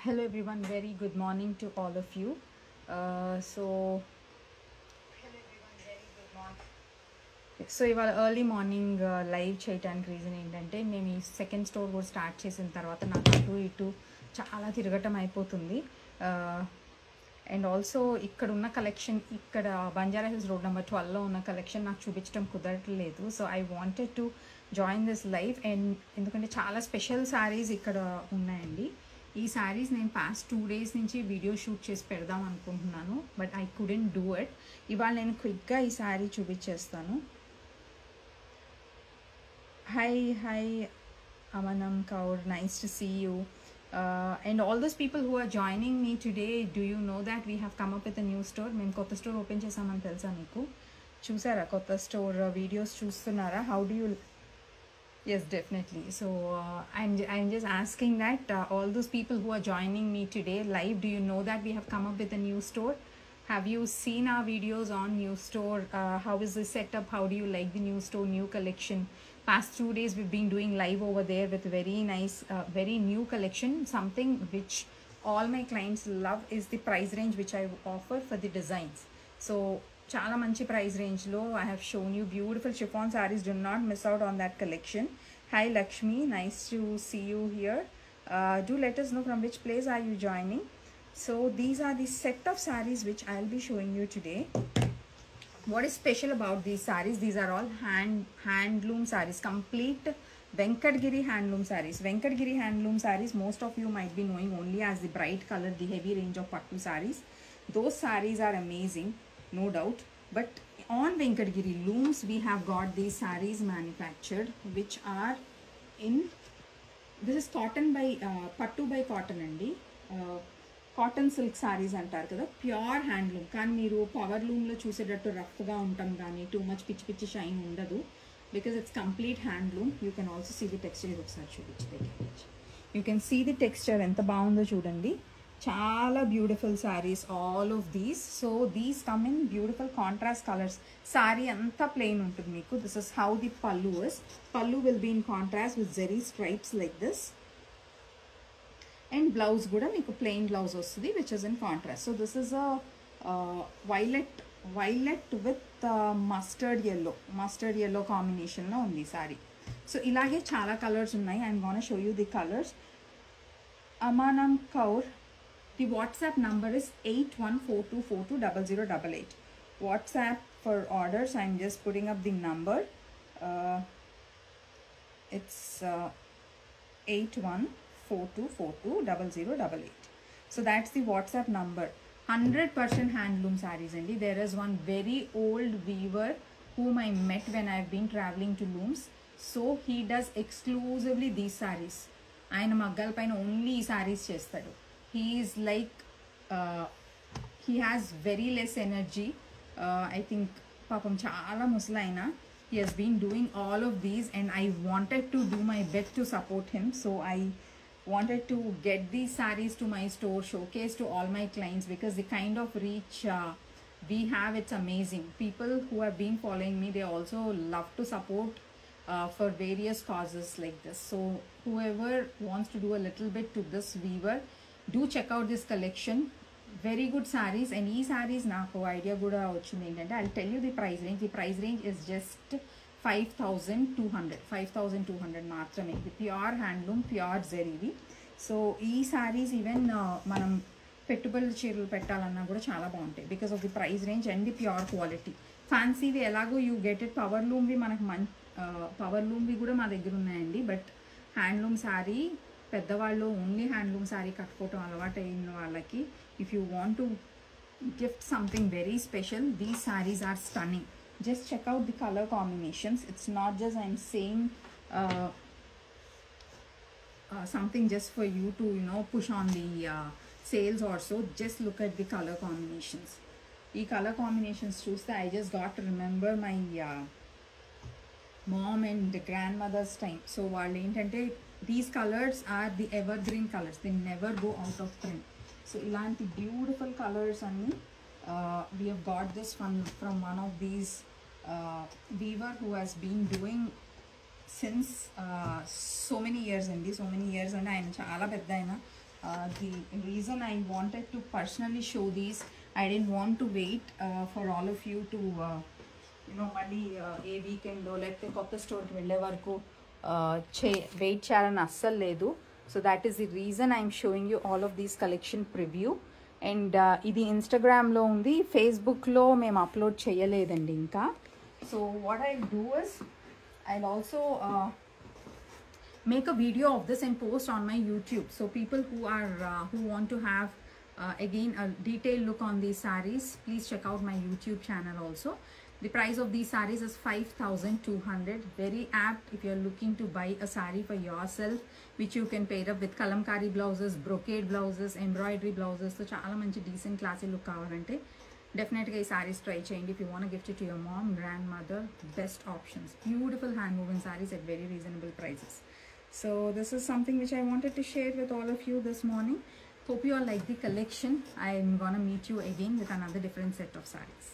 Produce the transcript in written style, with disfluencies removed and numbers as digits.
Hello everyone, very good morning to all of you. So ఇవాళ early morning live చేయడానికి reason ఏంటంటే మేము ఈ సెకండ్ స్టోర్ కూడా స్టార్ట్ చేసిన తర్వాత నాకు అటు ఇటు చాలా తిరగటం అయిపోతుంది. అండ్ ఆల్సో ఇక్కడ ఉన్న కలెక్షన్, ఇక్కడ బంజారా హిల్స్ రోడ్ నెంబర్ 12లో ఉన్న కలెక్షన్ నాకు చూపించడం కుదరట్లేదు. So I wanted to join this live. And ఎందుకంటే చాలా స్పెషల్ శారీస్ ఇక్కడ ఉన్నాయండి. ఈ శారీస్ నేను పాస్ట్ 2 days నుంచి వీడియో షూట్ చేసి పెడదాం అనుకుంటున్నాను, but I couldn't do it. ఇవాళ నేను క్విక్గా ఈ శారీ చూపించేస్తాను. Hi, Amanam Kaur, nice to see you. And all those people who are joining me today, do you know that we have come up with a new store? మేము కొత్త store open చేసామని తెలుసా మీకు? చూసారా కొత్త స్టోర్ వీడియోస్ చూస్తున్నారా? How do you... Yes, definitely. So I'm just asking that all those people who are joining me today live, do you know that we have come up with a new store? Have you seen our videos on new store? How is the setup? How do you like the new store, new collection? Past 2 days we've been doing live over there with very nice, very new collection. Something which all my clients love is the price range which I offer for the designs. So chala manchi price range lo I have shown you beautiful chiffon sarees. Do not miss out on that collection. Hi Lakshmi, nice to see you here. Do let us know from which place are you joining. So these are the set of sarees which I'll be showing you today. What is special about these sarees? These are all handloom sarees, complete Venkatgiri handloom sarees. Venkatgiri handloom sarees, most of you might be knowing only as the bright color, the heavy range of pattu sarees. Those sarees are amazing, no doubt. But on Venkatgiri looms, we have got these sarees manufactured, which are in... This is cotton by pattu by cotton andi. Cotton silk saris అంటారు కదా, pure handloom. కానీ మీరు power లూమ్లో చూసేటట్టు రఫ్గా ఉంటాం కానీ too much పిచ్చి పిచ్చి shine ఉండదు, because it's complete handloom. You can also see the texture. ఇది ఒకసారి చూపించి you can see the texture ఎంత బాగుందో చూడండి. చాలా beautiful saris all of these. So these come in beautiful contrast colours. Sari అంతా ప్లెయిన్ ఉంటుంది మీకు. This is how the pallu is. Pallu will be in contrast with zari stripes like this. And blouse కూడా మీకు plain blouse వస్తుంది which is in contrast. So this is a violet with mustard yellow కాంబినేషన్లో ఉంది sari. So ఇలాగే చాలా colours ఉన్నాయి. I'm gonna show you the colours. అమానం Kaur, the WhatsApp number is 8142420088. WhatsApp for orders, I'm just putting up the number. It's 8142420088. So that's the WhatsApp number. 100% handloom sarees andi. There is one very old weaver whom I met when I've been traveling to looms. So he does exclusively these sarees. Ayana maggal paina only ee sarees chestadu. He is like he has very less energy. I think papam chaala musalaina. He has been doing all of these and I wanted to do my best to support him. So I wanted to get these sarees to my store, showcase to all my clients, because the kind of reach we have, it's amazing. People who have been following me, they also love to support for various causes like this. So whoever wants to do a little bit to this weaver, do check out this collection. Very good sarees. And ee sarees naaku idea kuda ochindi entante, I'll tell you the price range. The price range is just 5200 మాత్రమే. ఇది pure handloom, pure జరీవి. So ఈ saris even మనం పెట్టుబడుల చీరలు పెట్టాలన్నా కూడా చాలా బాగుంటాయి because of the price range and the pure quality. ఫ్యాన్సీవి ఎలాగో యూ గెట్ ఇట్. పవర్ లూమ్వి మనకు పవర్ లూమ్వి కూడా మా దగ్గర ఉన్నాయండి. బట్ హ్యాండ్లూమ్ శారీ పెద్దవాళ్ళు ఓన్లీ హ్యాండ్లూమ్ శారీ కట్టుకోవటం అలవాటు అయిన వాళ్ళకి, if you want to gift something very special, these saris are stunning. Just check out the color combinations. It's not just I'm saying something just for you to, you know, push on the sales or so. Just look at the color combinations. The color combinations choose. I just got to remember my mom and grandmother's time. So వాళ్ళు ఏంటంటే these colors are the evergreen colors. They never go out of trend. So ఇలాంటి beautiful colors అన్ని we have got this one from one of these weaver who has been doing since so many years andi. So many years and ఆయన చాలా పెద్ద ఆయన The reason I wanted to personally show these, I didn't want to wait for all of you to మళ్ళీ ఏ weekend లేకపోతే కొత్త స్టోర్కి వెళ్ళే వరకు వెయిట్ చేయాలని అస్సలు లేదు. So that is the reason I'm showing you all of these collection preview. And ఇది ఇన్స్టాగ్రామ్లో ఉంది, ఫేస్బుక్లో మేము అప్లోడ్ చేయలేదండి ఇంకా. So what I do is I'll also make a video of this and post on my YouTube. So people who want to have again a detailed look on these sarees, please check out my YouTube channel also. The price of these sarees is 5,200. Very apt if you're looking to buy a saree for yourself, which you can pair up with kalamkari blouses, brocade blouses, embroidery blouses. So chaala manchi decent classy look kavalante definitely ఈ sarees try చేయండి. If you want to gift it to your mom, grandmother, best options. Beautiful hand woven sarees at very reasonable prices. So this is something which I wanted to share with all of you this morning. Hope you all like the collection. I'm gonna meet you again with another different set of sarees.